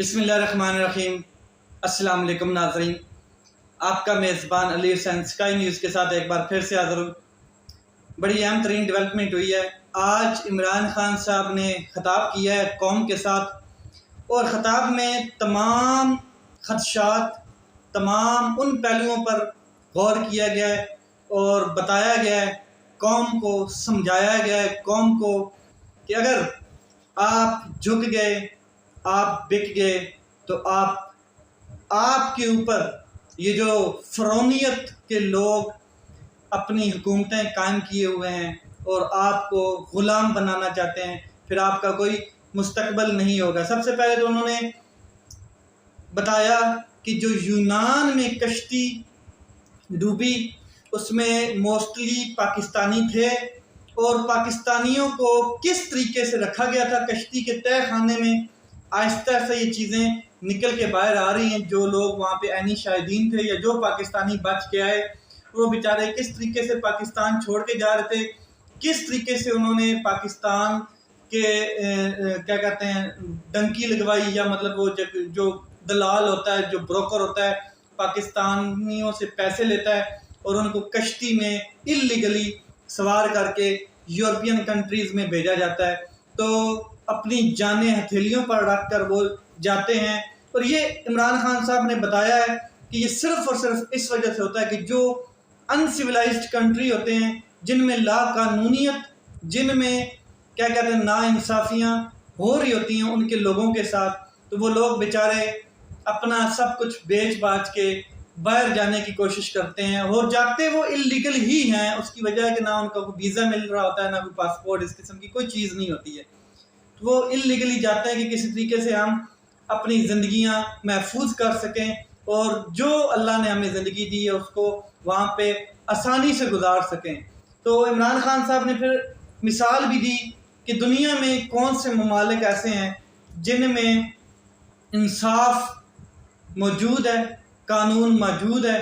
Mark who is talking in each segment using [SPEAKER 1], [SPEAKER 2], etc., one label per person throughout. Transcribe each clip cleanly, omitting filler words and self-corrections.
[SPEAKER 1] بسم اللہ الرحمن الرحیم۔ السلام علیکم ناظرین، آپ کا میزبان علی حسین اسکائی نیوز کے ساتھ ایک بار پھر سے حاضر ہوں۔ بڑی اہم ترین ڈیولپمنٹ ہوئی ہے۔ آج عمران خان صاحب نے خطاب کیا ہے قوم کے ساتھ، اور خطاب میں تمام خدشات، تمام ان پہلوؤں پر غور کیا گیا ہے اور بتایا گیا ہے، قوم کو سمجھایا گیا ہے قوم کو کہ اگر آپ جھک گئے، آپ بک گئے تو آپ کے اوپر یہ جو فرعونیت کے لوگ اپنی حکومتیں قائم کیے ہوئے ہیں اور آپ کو غلام بنانا چاہتے ہیں، پھر آپ کا کوئی مستقبل نہیں ہوگا۔ سب سے پہلے تو انہوں نے بتایا کہ جو یونان میں کشتی ڈوبی اس میں موسٹلی پاکستانی تھے، اور پاکستانیوں کو کس طریقے سے رکھا گیا تھا کشتی کے تہہ خانے میں۔ آہستہ سے یہ چیزیں نکل کے باہر آ رہی ہیں۔ جو لوگ وہاں پہ عینی شاہدین تھے یا جو پاکستانی بچ کے آئے، وہ بیچارے کس طریقے سے پاکستان چھوڑ کے جا رہے تھے، کس طریقے سے انہوں نے پاکستان کے کیا کہتے ہیں ڈنکی لگوائی، یا مطلب وہ جو دلال ہوتا ہے، جو بروکر ہوتا ہے، پاکستانیوں سے پیسے لیتا ہے اور ان کو کشتی میں اللیگلی سوار کر کے یورپین کنٹریز میں بھیجا جاتا ہے، تو اپنی جانیں ہتھیلیوں پر رکھ کر وہ جاتے ہیں۔ اور یہ عمران خان صاحب نے بتایا ہے کہ یہ صرف اور صرف اس وجہ سے ہوتا ہے کہ جو انسیولائزڈ کنٹری ہوتے ہیں، جن میں لا قانونیت، جن میں کیا کہتے ہیں نا انصافیاں ہو رہی ہوتی ہیں ان کے لوگوں کے ساتھ، تو وہ لوگ بیچارے اپنا سب کچھ بیچ باچ کے باہر جانے کی کوشش کرتے ہیں، اور جاتے وہ اللیگل ہی ہیں۔ اس کی وجہ ہے کہ نہ ان کا کوئی ویزا مل رہا ہوتا ہے، نہ کوئی پاسپورٹ، اس قسم کی کوئی چیز نہیں ہوتی ہے۔ وہ اللیگلی جاتے ہیں کہ کسی طریقے سے ہم اپنی زندگیاں محفوظ کر سکیں، اور جو اللہ نے ہمیں زندگی دی ہے اس کو وہاں پہ آسانی سے گزار سکیں۔ تو عمران خان صاحب نے پھر مثال بھی دی کہ دنیا میں کون سے ممالک ایسے ہیں جن میں انصاف موجود ہے، قانون موجود ہے،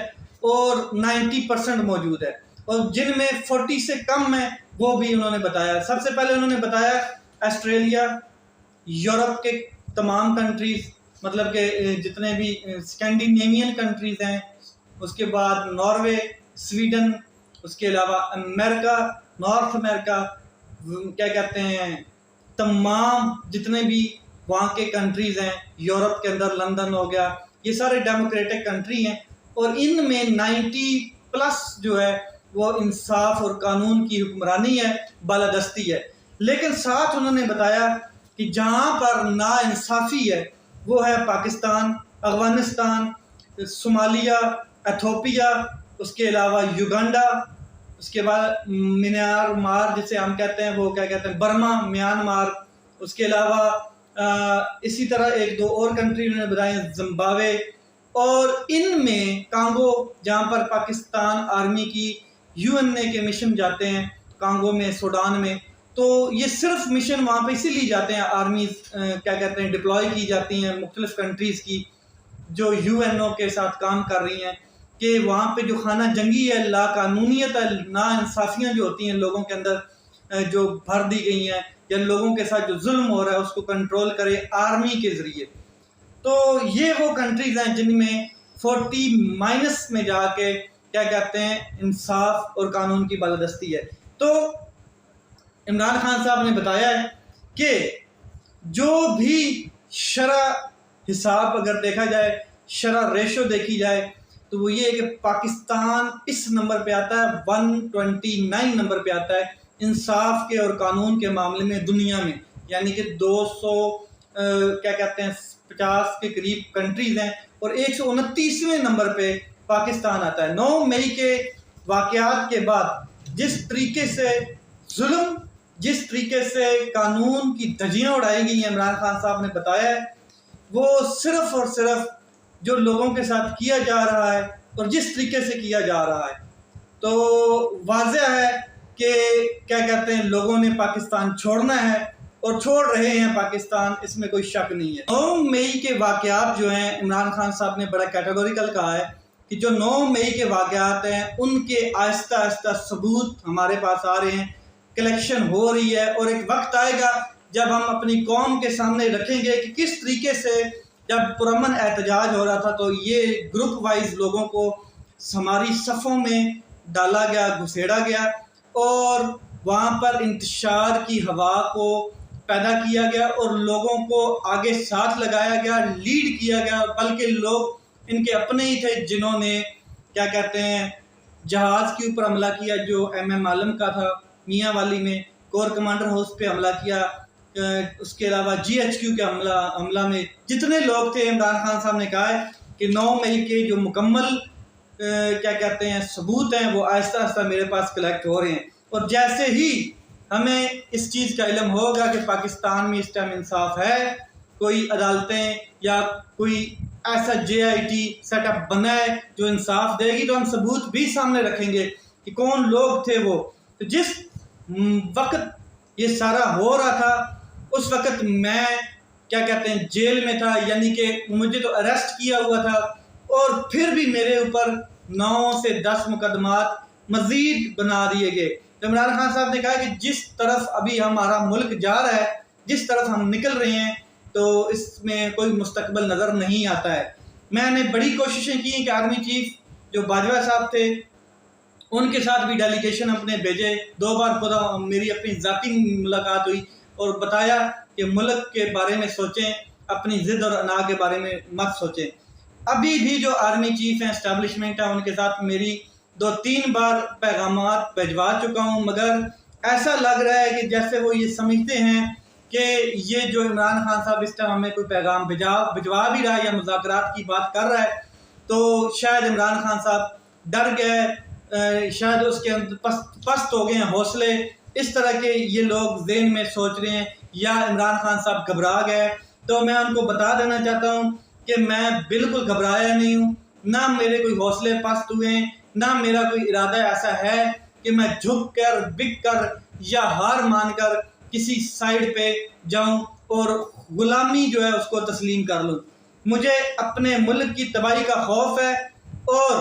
[SPEAKER 1] اور 90% موجود ہے، اور جن میں 40 سے کم ہے وہ بھی انہوں نے بتایا۔ سب سے پہلے انہوں نے بتایا آسٹریلیا، یورپ کے تمام کنٹریز، مطلب کہ جتنے بھی اسکینڈینیوین کنٹریز ہیں، اس کے بعد ناروے، سویڈن، اس کے علاوہ امریکہ، نارتھ امریکہ، کیا کہتے ہیں تمام جتنے بھی وہاں کے کنٹریز ہیں، یورپ کے اندر لندن ہو گیا، یہ سارے ڈیموکریٹک کنٹری ہیں، اور ان میں 90+ جو ہے وہ انصاف اور قانون کی حکمرانی ہے، بالادستی ہے۔ لیکن ساتھ انہوں نے بتایا کہ جہاں پر نا انصافی ہے وہ ہے پاکستان، افغانستان، صومالیہ، ایتھوپیا، اس کے علاوہ یوگنڈا، اس کے بعد میانمار جسے ہم کہتے ہیں، وہ کیا کہتے ہیں برما، میانمار، اس کے علاوہ اسی طرح ایک دو اور کنٹری انہوں نے بتائیں، زمبابوے، اور ان میں کانگو، جہاں پر پاکستان آرمی کی UN کے مشن جاتے ہیں کانگو میں، سوڈان میں، تو یہ صرف مشن وہاں پہ اسی لیے جاتے ہیں، آرمیز کیا کہتے ہیں ڈپلوائے کی جاتی ہیں مختلف کنٹریز کی جو UNO کے ساتھ کام کر رہی ہیں، کہ وہاں پہ جو خانہ جنگی ہے، لا قانونیت ہے، نا انصافیاں جو ہوتی ہیں لوگوں کے اندر جو بھر دی گئی ہیں، یا لوگوں کے ساتھ جو ظلم ہو رہا ہے اس کو کنٹرول کرے آرمی کے ذریعے۔ تو یہ وہ کنٹریز ہیں جن میں 40- میں جا کے کیا کہتے ہیں انصاف اور قانون کی بالادستی ہے۔ تو عمران خان صاحب نے بتایا ہے کہ جو بھی شرح حساب اگر دیکھا جائے، شرح ریشو دیکھی جائے، تو وہ یہ ہے کہ پاکستان اس نمبر پہ آتا ہے، 129 نمبر پہ آتا ہے انصاف کے اور قانون کے معاملے میں دنیا میں، یعنی کہ 200 کیا کہتے ہیں 50 کے قریب کنٹریز ہیں، اور 129ویں نمبر پہ پاکستان آتا ہے۔ 9 مئی کے واقعات کے بعد جس طریقے سے ظلم، جس طریقے سے قانون کی دھجیاں اڑائی گئی ہیں، عمران خان صاحب نے بتایا ہے، وہ صرف اور صرف جو لوگوں کے ساتھ کیا جا رہا ہے اور جس طریقے سے کیا جا رہا ہے، تو واضح ہے کہ کیا کہتے ہیں لوگوں نے پاکستان چھوڑنا ہے اور چھوڑ رہے ہیں پاکستان، اس میں کوئی شک نہیں ہے۔ 9 مئی کے واقعات جو ہیں عمران خان صاحب نے بڑا کیٹیگوریکل کہا ہے کہ جو 9 مئی کے واقعات ہیں ان کے آہستہ آہستہ ثبوت ہمارے پاس آ رہے ہیں، کلیکشن ہو رہی ہے، اور ایک وقت آئے گا جب ہم اپنی قوم کے سامنے رکھیں گے کہ کس طریقے سے جب پرامن احتجاج ہو رہا تھا تو یہ گروپ وائز لوگوں کو ہماری صفوں میں ڈالا گیا، گھسیڑا گیا اور وہاں پر انتشار کی ہوا کو پیدا کیا گیا اور لوگوں کو آگے ساتھ لگایا گیا، لیڈ کیا گیا، بلکہ لوگ ان کے اپنے ہی تھے جنہوں نے کیا کہتے ہیں جہاز کے اوپر حملہ کیا جو ایم عالم کا تھا میاں والی میں، کور کمانڈر ہاؤس پہ حملہ کیا، اس کے علاوہ GHQ کے حملہ میں جتنے لوگ تھے عمران خان صاحب نے کہا ہے کہ 9 مئی کے جو مکمل کیا کہتے ہیں ثبوت ہیں وہ آہستہ آہستہ میرے پاس کلیکٹ ہو رہے ہیں، اور جیسے ہی ہمیں اس چیز کا علم ہوگا کہ پاکستان میں اس ٹائم انصاف ہے، کوئی عدالتیں یا کوئی ایسا JIT سیٹ اپ بنا ہے جو انصاف دے گی، تو ہم ثبوت بھی سامنے رکھیں گے کہ کون لوگ تھے وہ. تو جس وقت یہ سارا ہو رہا تھا اس وقت میں کیا کہتے ہیں جیل میں تھا، یعنی کہ مجھے تو اریسٹ کیا ہوا تھا اور پھر بھی میرے اوپر 9 سے 10 مقدمات مزید بنا دیے گئے. عمران خان صاحب نے کہا کہ جس طرف ابھی ہمارا ملک جا رہا ہے، جس طرف ہم نکل رہے ہیں، تو اس میں کوئی مستقبل نظر نہیں آتا ہے. میں نے بڑی کوششیں کی کہ آرمی چیف جو باجوہ صاحب تھے ان کے ساتھ بھی ڈیلیگیشن اپنے بھیجے، 2 بار خدا میری اپنی ذاتی ملاقات ہوئی اور بتایا کہ ملک کے بارے میں سوچیں، اپنی ضد اور انا کے بارے میں مت سوچیں. ابھی بھی جو آرمی چیف ہیں، اسٹیبلشمنٹ ہے، ان کے ساتھ میری 2-3 بار پیغامات بھجوا چکا ہوں، مگر ایسا لگ رہا ہے کہ جیسے وہ یہ سمجھتے ہیں کہ یہ جو عمران خان صاحب اس ٹائم ہمیں کوئی پیغام بھجوا بھی رہا ہے یا مذاکرات کی بات کر رہا ہے، تو شاید عمران خان صاحب ڈر گئے، شاید اس کے اندر پست ہو گئے ہیں حوصلے، اس طرح کے یہ لوگ ذہن میں سوچ رہے ہیں، یا عمران خان صاحب گھبرا گئے. تو میں ان کو بتا دینا چاہتا ہوں کہ میں بالکل گھبرایا نہیں ہوں، نہ میرے کوئی حوصلے پست ہوئے ہیں، نہ میرا کوئی ارادہ ایسا ہے کہ میں جھک کر بک کر یا ہار مان کر کسی سائڈ پہ جاؤں اور غلامی جو ہے اس کو تسلیم کر لوں. مجھے اپنے ملک کی تباہی کا خوف ہے اور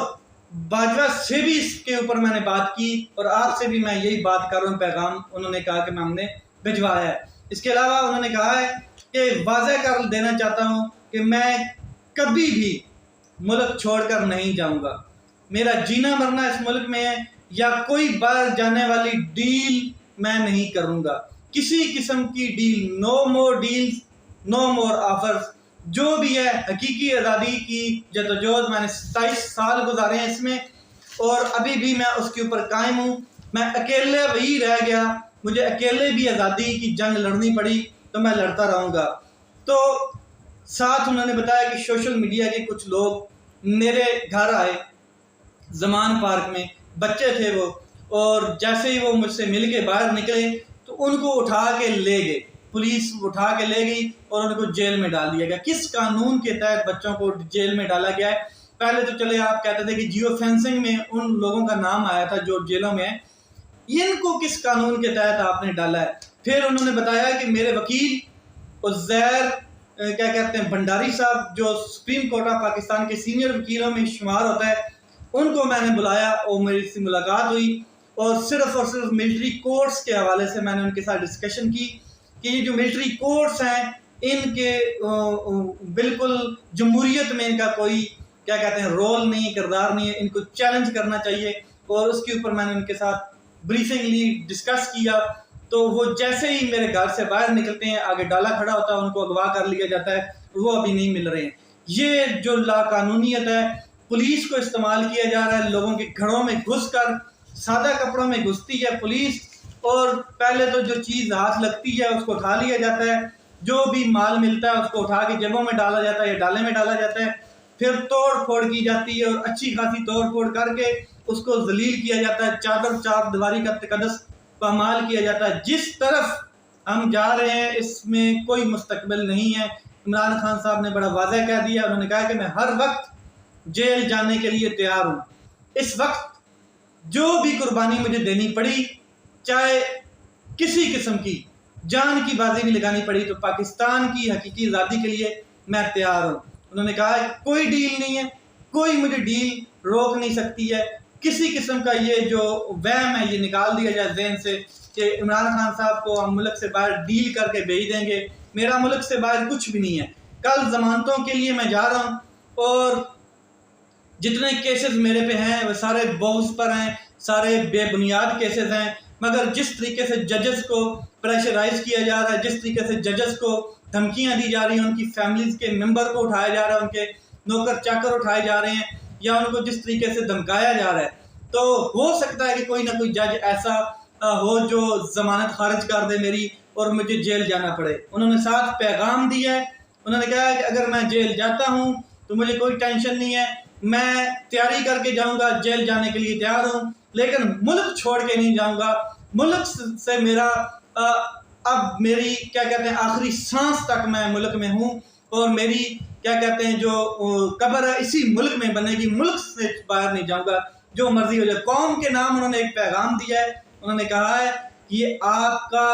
[SPEAKER 1] باجوہ سے بھی اس کے اوپر میں نے بات کی اور آپ سے بھی میں یہی بات کر رہا ہوں. پیغام انہوں نے کہا کہ میں ہم نے بھجوایا ہے. اس کے علاوہ انہوں نے کہا ہے کہ واضح کر دینا چاہتا ہوں کہ میں کبھی بھی ملک چھوڑ کر نہیں جاؤں گا. میرا جینا مرنا اس ملک میں ہے، یا کوئی باہر جانے والی ڈیل میں نہیں کروں گا، کسی قسم کی ڈیل، نو مور ڈیلز، نو مور آفرز. جو بھی ہے حقیقی آزادی کی جدوجہد میں نے 27 سال گزارے ہیں اس میں، اور ابھی بھی میں اس کے اوپر قائم ہوں. میں اکیلے وہی رہ گیا، مجھے اکیلے بھی آزادی کی جنگ لڑنی پڑی تو میں لڑتا رہوں گا. تو ساتھ انہوں نے بتایا کہ سوشل میڈیا کے کچھ لوگ میرے گھر آئے زمان پارک میں، بچے تھے وہ، اور جیسے ہی وہ مجھ سے مل کے باہر نکلے تو ان کو اٹھا کے لے گئے، پولیس اٹھا کے لے گئی اور ان کو جیل میں ڈال دیا گیا. کس قانون کے تحت بچوں کو جیل میں ڈالا گیا ہے؟ پہلے تو چلے آپ کہتے تھے کہ جیو فینسنگ میں ان لوگوں کا نام آیا تھا جو جیلوں میں ہیں، ان کو کس قانون کے تحت آپ نے ڈالا ہے؟ پھر انہوں نے بتایا کہ میرے وکیل عزیر کیا کہتے ہیں بھنڈاری صاحب جو سپریم کورٹ آف پاکستان کے سینئر وکیلوں میں شمار ہوتا ہے، ان کو میں نے بلایا اور میری سے ملاقات ہوئی اور صرف ملٹری کورٹس کے حوالے سے میں نے ان کے ساتھ ڈسکشن کی کہ یہ جو ملٹری کورٹس ہیں ان کے بالکل جمہوریت میں ان کا کوئی کیا کہتے ہیں رول نہیں، کردار نہیں ہے، ان کو چیلنج کرنا چاہیے. اور اس کے اوپر میں نے ان کے ساتھ بریفنگلی ڈسکس کیا. تو وہ جیسے ہی میرے گھر سے باہر نکلتے ہیں آگے ڈالا کھڑا ہوتا ہے، ان کو اغوا کر لیا جاتا ہے، وہ ابھی نہیں مل رہے ہیں. یہ جو لا قانونیت ہے، پولیس کو استعمال کیا جا رہا ہے، لوگوں کے گھروں میں گھس کر سادہ کپڑوں میں گھستی ہے پولیس، اور پہلے تو جو چیز ہاتھ لگتی ہے اس کو اٹھا لیا جاتا ہے، جو بھی مال ملتا ہے اس کو اٹھا کے جیبوں میں ڈالا جاتا ہے یا ڈالے میں ڈالا جاتا ہے، پھر توڑ پھوڑ کی جاتی ہے اور اچھی خاصی توڑ پھوڑ کر کے اس کو ذلیل کیا جاتا ہے، چار دیواری کا تقدس پامال کیا جاتا ہے. جس طرف ہم جا رہے ہیں اس میں کوئی مستقبل نہیں ہے. عمران خان صاحب نے بڑا واضح کہہ دیا، انہوں نے کہا کہ میں ہر وقت جیل جانے کے لیے تیار ہوں. اس وقت جو بھی قربانی مجھے دینی پڑی، چاہے کسی قسم کی جان کی بازی بھی لگانی پڑی، تو پاکستان کی حقیقی آزادی کے لیے میں تیار ہوں. انہوں نے کہا کوئی ڈیل نہیں ہے، کوئی مجھے ڈیل روک نہیں سکتی ہے. کسی قسم کا یہ جو وہم ہے یہ نکال دیا جائے ذہن سے کہ عمران خان صاحب کو ہم ملک سے باہر ڈیل کر کے بھیج دیں گے. میرا ملک سے باہر کچھ بھی نہیں ہے. کل ضمانتوں کے لیے میں جا رہا ہوں اور جتنے کیسز میرے پہ ہیں وہ سارے بوگز پر ہیں، سارے بے بنیاد کیسز ہیں، مگر جس طریقے سے ججز کو پریشرائز کیا جا رہا ہے، جس طریقے سے ججز کو دھمکیاں دی جا رہی ہیں، ان کی فیملیز کے ممبر کو اٹھایا جا رہا ہے، ان کے نوکر چاکر اٹھائے جا رہے ہیں، یا ان کو جس طریقے سے دھمکایا جا رہا ہے، تو ہو سکتا ہے کہ کوئی نہ کوئی جج ایسا ہو جو ضمانت خارج کر دے میری اور مجھے جیل جانا پڑے۔ انہوں نے ساتھ پیغام دیا ہے، انہوں نے کہا ہے کہ اگر میں جیل جاتا ہوں تو مجھے کوئی ٹینشن نہیں ہے، میں تیاری کر کے جاؤں گا، جیل جانے کے لیے تیار ہوں، لیکن ملک چھوڑ کے نہیں جاؤں گا، ملک سے میرا اب میری کیا کہتے ہیں آخری سانس تک میں ملک میں ہوں، اور میری کیا کہتے ہیں جو قبر ہے اسی ملک میں بنے گی، ملک سے باہر نہیں جاؤں گا، جو مرضی ہو جائے۔ قوم کے نام انہوں نے ایک پیغام دیا ہے، انہوں نے کہا ہے کہ یہ آپ کا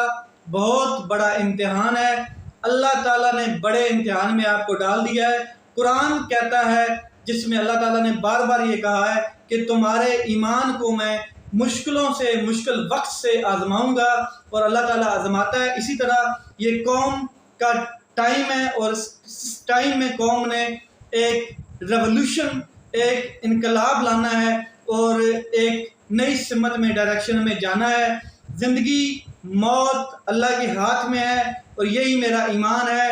[SPEAKER 1] بہت بڑا امتحان ہے، اللہ تعالیٰ نے بڑے امتحان میں آپ کو ڈال دیا ہے۔ قرآن کہتا ہے، جس میں اللہ تعالیٰ نے بار بار یہ کہا ہے کہ تمہارے ایمان کو میں مشکلوں سے، مشکل وقت سے آزماؤں گا، اور اللہ تعالیٰ آزماتا ہے۔ اسی طرح یہ قوم کا ٹائم ہے، اور اس ٹائم میں قوم نے ایک ریولوشن، ایک انقلاب لانا ہے اور ایک نئی سمت میں، ڈائریکشن میں جانا ہے۔ زندگی موت اللہ کے ہاتھ میں ہے، اور یہی میرا ایمان ہے۔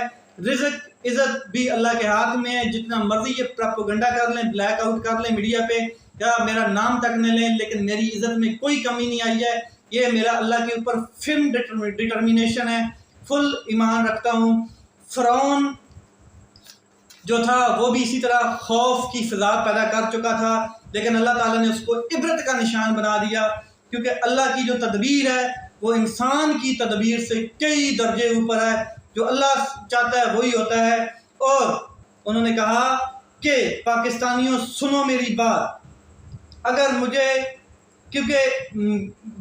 [SPEAKER 1] رزق عزت بھی اللہ کے ہاتھ میں ہے، جتنا مرضی یہ پروپیگنڈا کر لیں، بلیک آؤٹ کر لیں میڈیا پہ، یا میرا نام تک نہ لیں، لیکن میری عزت میں کوئی کمی نہیں آئی ہے۔ یہ میرا اللہ کے اوپر فرم ڈٹرمینیشن ہے، فل ایمان رکھتا ہوں۔ فرعون جو تھا وہ بھی اسی طرح خوف کی فضا پیدا کر چکا تھا، لیکن اللہ تعالیٰ نے اس کو عبرت کا نشان بنا دیا، کیونکہ اللہ کی جو تدبیر ہے وہ انسان کی تدبیر سے کئی درجے اوپر ہے، جو اللہ چاہتا ہے وہی ہوتا ہے۔ اور انہوں نے کہا کہ پاکستانیوں سنو میری بات، اگر مجھے، کیونکہ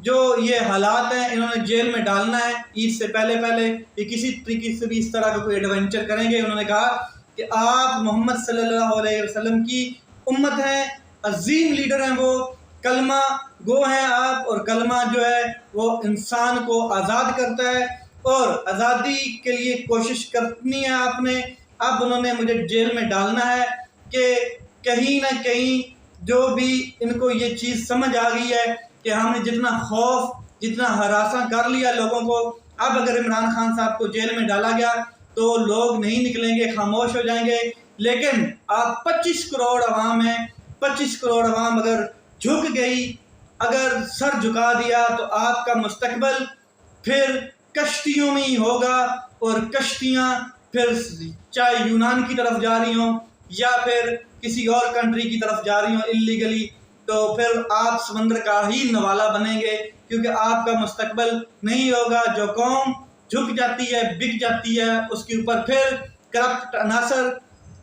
[SPEAKER 1] جو یہ حالات ہیں انہوں نے جیل میں ڈالنا ہے عید سے پہلے یہ کسی طریقے سے بھی اس طرح کا کوئی ایڈونچر کریں گے۔ انہوں نے کہا کہ آپ محمد صلی اللہ علیہ وسلم کی امت ہیں، عظیم لیڈر ہیں، وہ کلمہ گو ہیں آپ، اور کلمہ جو ہے وہ انسان کو آزاد کرتا ہے، اور آزادی کے لیے کوشش کرنی ہے آپ نے۔ اب انہوں نے مجھے جیل میں ڈالنا ہے کہ کہیں نہ کہیں جو بھی ان کو یہ چیز سمجھ آ گئی ہے کہ ہم نے جتنا خوف، جتنا ہراساں کر لیا لوگوں کو، اب اگر عمران خان صاحب کو جیل میں ڈالا گیا تو لوگ نہیں نکلیں گے، خاموش ہو جائیں گے۔ لیکن آپ 25 کروڑ عوام ہیں، 25 کروڑ عوام اگر جھک گئی، اگر سر جھکا دیا، تو آپ کا مستقبل پھر کشتیوں میں ہی ہوگا، اور کشتیاں پھر چاہے یونان کی طرف جا رہی ہوں یا پھر کسی اور کنٹری کی طرف جا رہی ہوں اللیگلی، تو پھر آپ سمندر کا ہی نوالا بنیں گے، کیونکہ آپ کا مستقبل نہیں ہوگا۔ جو قوم جھک جاتی ہے، بک جاتی ہے، اس کے اوپر پھر کرپٹ عناصر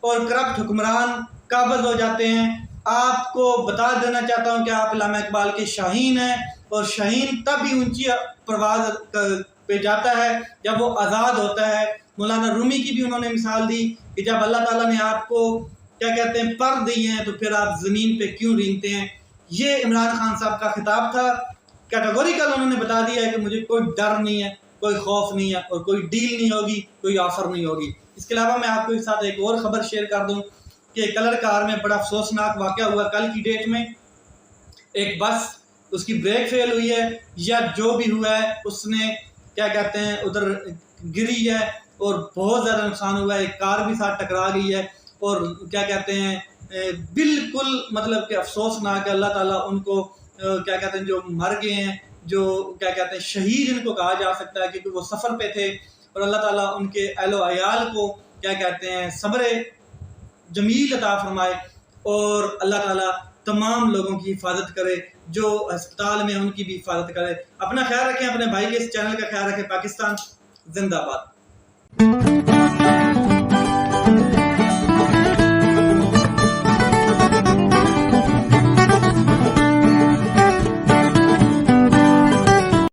[SPEAKER 1] اور کرپٹ حکمران قابض ہو جاتے ہیں۔ آپ کو بتا دینا چاہتا ہوں کہ آپ علامہ اقبال کے شاہین ہیں، اور شاہین تب ہی اونچی پرواز پہ جاتا ہے جب وہ آزاد ہوتا ہے۔ مولانا رومی کی بھی انہوں نے مثال دی کہ جب اللہ تعالیٰ نے آپ کو کیا کہتے ہیں پر دی ہیں، تو پھر آپ زمین پہ کیوں رینگتے ہیں۔ یہ عمران خان صاحب کا خطاب تھا، کیٹیگوریکل انہوں نے بتا دیا ہے کہ مجھے کوئی ڈر نہیں ہے، کوئی خوف نہیں ہے، اور کوئی ڈیل نہیں ہوگی، کوئی آفر نہیں ہوگی۔ اس کے علاوہ میں آپ کے ساتھ ایک اور خبر شیئر کر دوں کہ کلر کار میں بڑا افسوسناک واقعہ ہوا کل کی ڈیٹ میں۔ ایک بس، اس کی بریک فیل ہوئی ہے، یا جو بھی ہوا ہے اس نے کیا کہتے ہیں ادھر گری ہے، اور بہت زیادہ نقصان ہوا ہے، ایک کار بھی ساتھ ٹکرا گئی ہے، اور کیا کہتے ہیں بالکل مطلب کہ افسوسناک ہے۔ اللہ تعالیٰ ان کو کیا کہتے ہیں جو مر گئے ہیں، جو کیا کہتے ہیں شہید ان کو کہا جا سکتا ہے، کیونکہ وہ سفر پہ تھے، اور اللہ تعالیٰ ان کے اہل و عیال کو کیا کہتے ہیں صبر جمیل عطا فرمائے، اور اللہ تعالیٰ تمام لوگوں کی حفاظت کرے، جو ہسپتال میں ان کی بھی حفاظت کرے۔ اپنا خیال رکھیں، اپنے بھائی کے اس چینل کا خیال رکھیں۔ پاکستان زندہ باد۔